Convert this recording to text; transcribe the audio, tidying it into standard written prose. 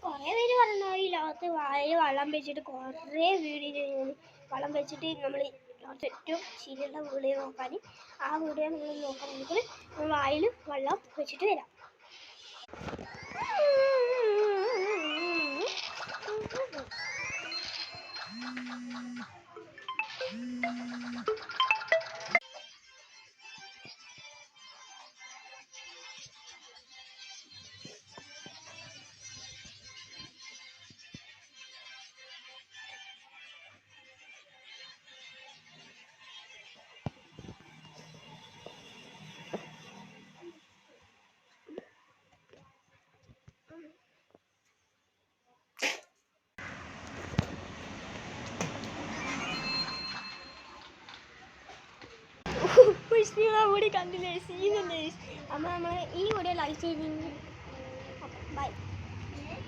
കുറേ പേര് പറഞ്ഞു ഈ ലോകത്ത് വായിൽ വള്ളം വെച്ചിട്ട് കുറേ വീഡിയോ വള്ളം വെച്ചിട്ട് നമ്മൾ ഏറ്റവും ശരിയുള്ള വീഡിയോ നോക്കാൻ ആ വീഡിയോ നിങ്ങൾ നോക്കുകയാണെങ്കിൽ വായിൽ വെള്ളം വെച്ചിട്ട് വരാം. വീഡിയോ കണ്ടില്ലേ? സീനുണ്ട്. അപ്പോൾ നമ്മൾ ഈ വീഡിയോ ലൈക്ക് ചെയ്ത്